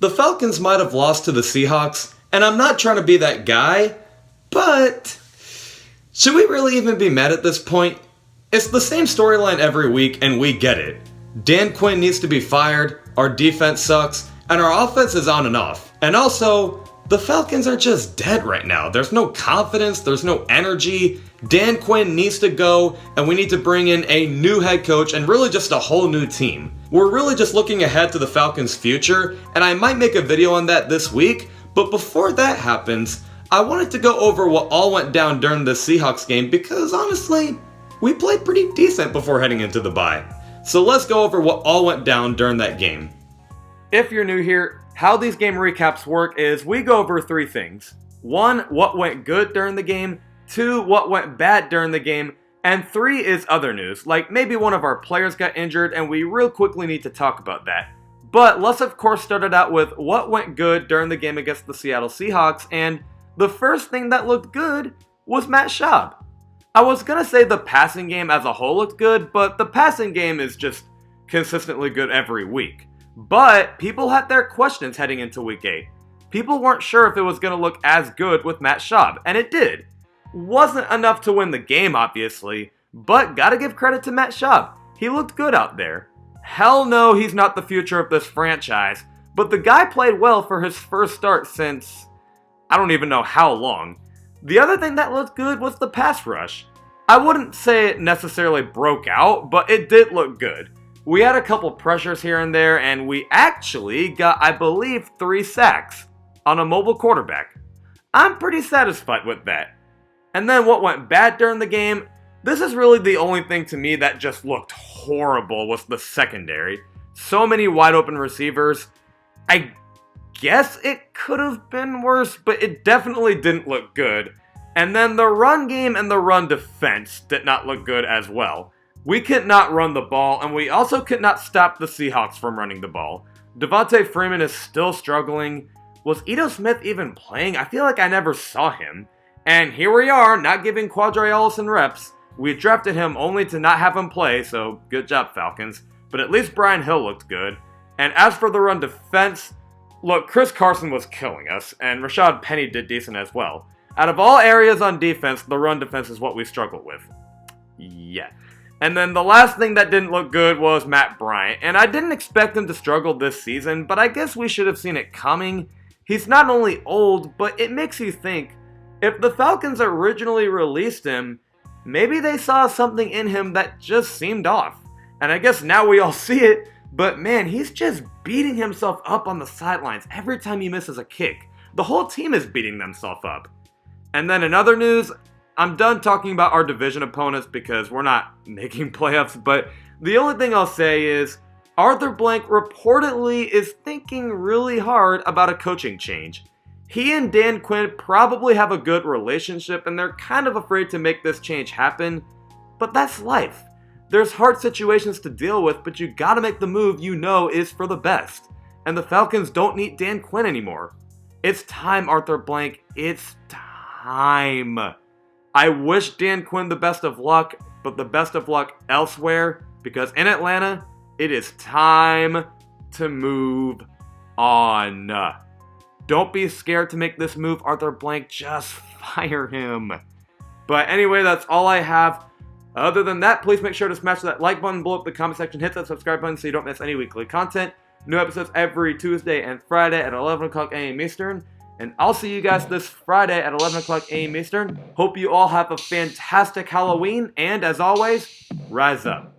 The Falcons might have lost to the Seahawks, and I'm not trying to be that guy, but should we really even be mad at this point? It's the same storyline every week, and we get it. Dan Quinn needs to be fired, our defense sucks, and our offense is on and off. And also, the Falcons are just dead right now. There's no confidence, there's no energy. Dan Quinn needs to go, and we need to bring in a new head coach and really just a whole new team. We're really just looking ahead to the Falcons' future, and I might make a video on that this week, but before that happens, I wanted to go over what all went down during the Seahawks game because honestly, we played pretty decent before heading into the bye. So let's go over what all went down during that game. If you're new here, how these game recaps work is we go over three things. 1, what went good during the game. 2, what went bad during the game. And 3 is other news, like maybe one of our players got injured and we real quickly need to talk about that. But let's of course start it out with what went good during the game against the Seattle Seahawks, and the first thing that looked good was Matt Schaub. I was gonna say the passing game as a whole looked good, but the passing game is just consistently good every week. But people had their questions heading into week 8. People weren't sure if it was gonna look as good with Matt Schaub, and it did. Wasn't enough to win the game, obviously, but gotta give credit to Matt Schaub. He looked good out there. Hell no, he's not the future of this franchise, but the guy played well for his first start since I don't even know how long. The other thing that looked good was the pass rush. I wouldn't say it necessarily broke out, but it did look good. We had a couple pressures here and there, and we actually got, I believe, 3 sacks on a mobile quarterback. I'm pretty satisfied with that. And then what went bad during the game, this is really the only thing to me that just looked horrible, was the secondary. So many wide open receivers. I guess it could have been worse, but it definitely didn't look good. And then the run game and the run defense did not look good as well. We could not run the ball, and we also could not stop the Seahawks from running the ball. Devontae Freeman is still struggling. Was Ito Smith even playing? I feel like I never saw him. And here we are, not giving Quadre Allison reps. We drafted him only to not have him play, so good job, Falcons. But at least Brian Hill looked good. And as for the run defense, look, Chris Carson was killing us, and Rashad Penny did decent as well. Out of all areas on defense, the run defense is what we struggled with. Yeah. And then the last thing that didn't look good was Matt Bryant. And I didn't expect him to struggle this season, but I guess we should have seen it coming. He's not only old, but it makes you think, if the Falcons originally released him, maybe they saw something in him that just seemed off. And I guess now we all see it, but man, he's just beating himself up on the sidelines every time he misses a kick. The whole team is beating themselves up. And then in other news, I'm done talking about our division opponents because we're not making playoffs, but the only thing I'll say is Arthur Blank reportedly is thinking really hard about a coaching change. He and Dan Quinn probably have a good relationship and they're kind of afraid to make this change happen, but that's life. There's hard situations to deal with, but you gotta make the move you know is for the best. And the Falcons don't need Dan Quinn anymore. It's time, Arthur Blank. It's time. I wish Dan Quinn the best of luck, but the best of luck elsewhere, because in Atlanta, it is time to move on. Don't be scared to make this move, Arthur Blank. Just fire him. But anyway, that's all I have. Other than that, please make sure to smash that like button, blow up the comment section, hit that subscribe button so you don't miss any weekly content. New episodes every Tuesday and Friday at 11 o'clock a.m. Eastern. And I'll see you guys this Friday at 11 o'clock a.m. Eastern. Hope you all have a fantastic Halloween, and as always, rise up.